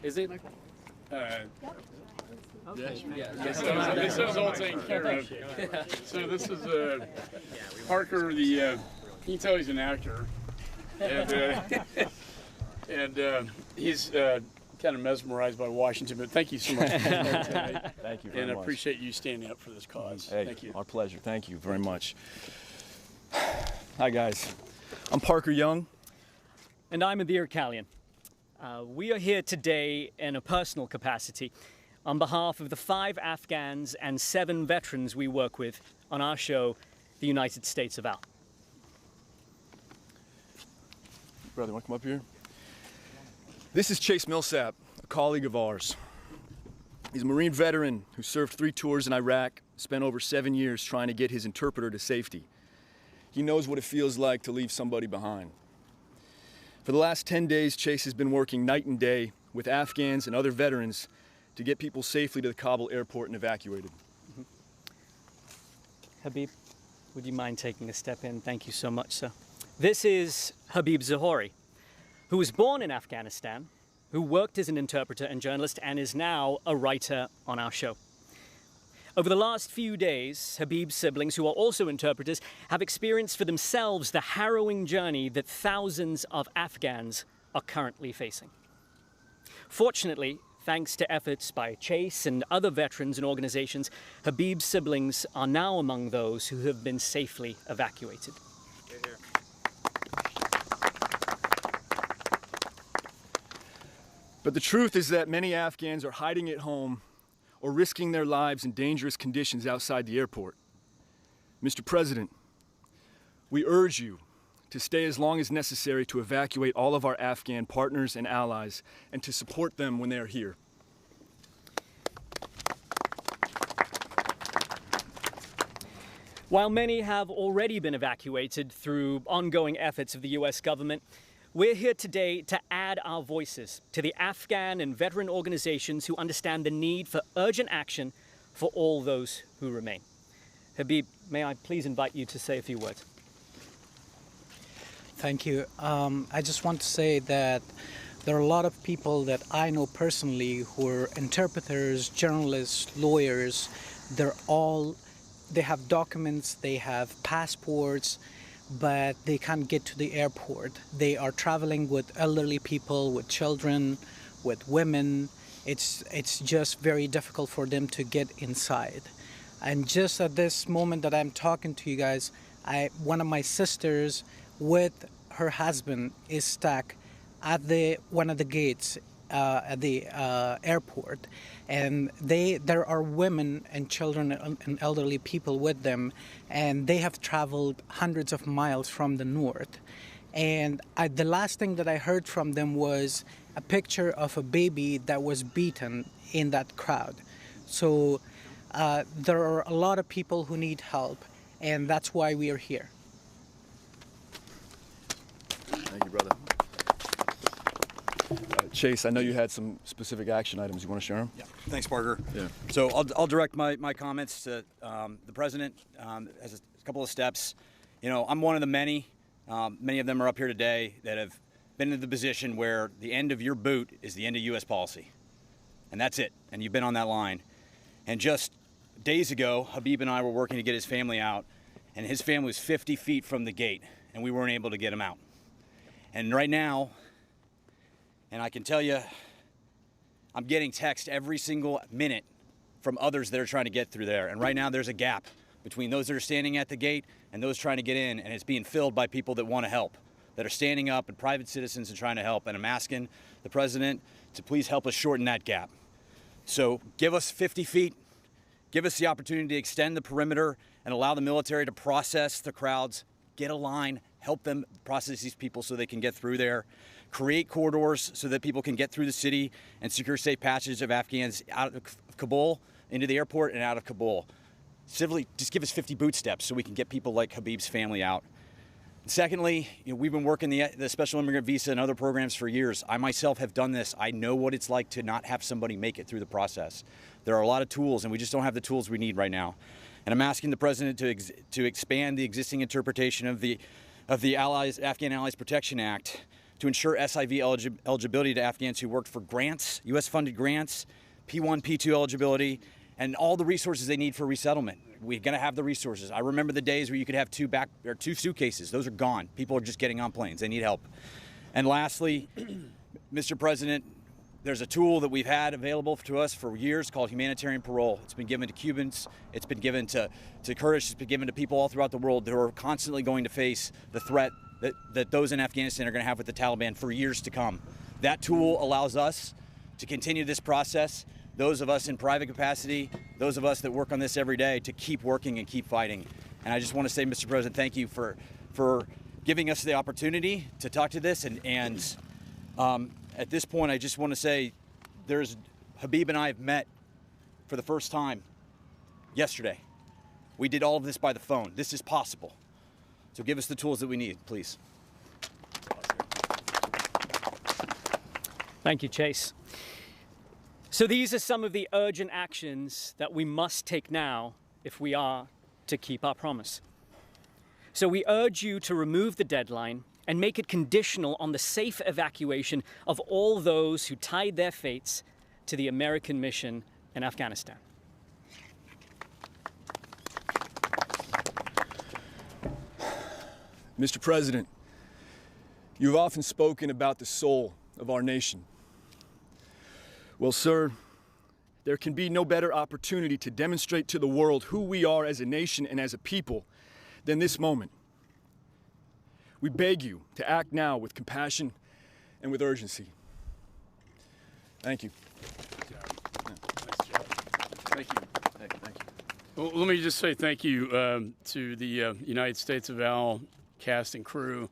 Is it? Okay. This is all taken care of. So this is Parker. Can you tell he's an actor? And he's kind of mesmerized by Washington. But thank you so much for coming today. Thank you very and much. I appreciate you standing up for this cause. Hey, Thank you. Our pleasure. Thank you very much. Hi, guys. I'm Parker Young. And I'm Adir Kalian. We are here today in a personal capacity on behalf of the 5 Afghans and 7 veterans we work with on our show, The United States of Al. Brother, want to come up here? This is Chase Millsap, a colleague of ours. He's a Marine veteran who served 3 tours in Iraq, spent over 7 years trying to get his interpreter to safety. He knows what it feels like to leave somebody behind. For the last 10 days, Chase has been working night and day with Afghans and other veterans to get people safely to the Kabul airport and evacuated. Habib, would you mind taking a step in? Thank you so much, sir. This is Habib Zohori, who was born in Afghanistan, who worked as an interpreter and journalist, and is now a writer on our show. Over the last few days, Habib's siblings, who are also interpreters, have experienced for themselves the harrowing journey that thousands of Afghans are currently facing. Fortunately, thanks to efforts by Chase and other veterans and organizations, Habib's siblings are now among those who have been safely evacuated. But the truth is that many Afghans are hiding at home or risking their lives in dangerous conditions outside the airport. Mr. President, we urge you to stay as long as necessary to evacuate all of our Afghan partners and allies and to support them when they are here. While many have already been evacuated through ongoing efforts of the US government, we're here today to add our voices to the Afghan and veteran organizations who understand the need for urgent action for all those who remain. Habib, may I please invite you to say a few words? Thank you. I just want to say that there are a lot of people that I know personally who are interpreters, journalists, lawyers. They have documents, they have passports, but they can't get to the airport. They are traveling with elderly people, with children, with women. It's just very difficult for them to get inside. And just at this moment that I'm talking to you guys, one of my sisters with her husband is stuck at one of the gates at the airport, and there are women and children and elderly people with them, and they have traveled hundreds of miles from the north. And the last thing that I heard from them was a picture of a baby that was beaten in that crowd. So there are a lot of people who need help, and that's why we are here. Thank you, brother. Chase, I know you had some specific action items. You want to share them? Yeah. Thanks, Parker. Yeah. So I'll direct my comments to the president as a couple of steps. You know, I'm one of the many of them are up here today that have been in the position where the end of your boot is the end of U.S. policy. And that's it. And you've been on that line. And just days ago, Habib and I were working to get his family out, and his family was 50 feet from the gate, and we weren't able to get him out. And right now, and I can tell you, I'm getting text every single minute from others that are trying to get through there. And right now there's a gap between those that are standing at the gate and those trying to get in, and it's being filled by people that want to help, that are standing up, and private citizens and trying to help. And I'm asking the president to please help us shorten that gap. So give us 50 feet, give us the opportunity to extend the perimeter and allow the military to process the crowds, get a line, help them process these people so they can get through there. Create corridors so that people can get through the city and secure safe passage of Afghans out of Kabul into the airport and out of Kabul. Civilly, just give us 50 boot steps so we can get people like Habib's family out. And secondly, we've been working the special immigrant visa and other programs for years. I myself have done this. I know what it's like to not have somebody make it through the process. There are a lot of tools, and we just don't have the tools we need right now. And I'm asking the president to expand the existing interpretation of the Afghan Allies Protection Act to ensure SIV eligibility to Afghans who worked for grants, U.S.-funded grants, P1, P2 eligibility, and all the resources they need for resettlement. We're going to have the resources. I remember the days where you could have two suitcases. Those are gone. People are just getting on planes. They need help. And lastly, Mr. President, there's a tool that we've had available to us for years called humanitarian parole. It's been given to Cubans. It's been given to Kurdish. It's been given to people all throughout the world who are constantly going to face the threat that those in Afghanistan are going to have with the Taliban for years to come. That tool allows us to continue this process, those of us in private capacity, those of us that work on this every day, to keep working and keep fighting. And I just want to say, Mr. President, thank you for giving us the opportunity to talk to this. And at this point, I just want to say Habib and I have met for the first time yesterday. We did all of this by the phone. This is possible. So give us the tools that we need, please. Thank you, Chase. So these are some of the urgent actions that we must take now if we are to keep our promise. So we urge you to remove the deadline and make it conditional on the safe evacuation of all those who tied their fates to the American mission in Afghanistan. Mr. President, you have often spoken about the soul of our nation. Well, sir, there can be no better opportunity to demonstrate to the world who we are as a nation and as a people than this moment. We beg you to act now with compassion and with urgency. Thank you. Thank you. Thank you. Well, let me just say thank you to the United States of Al cast and crew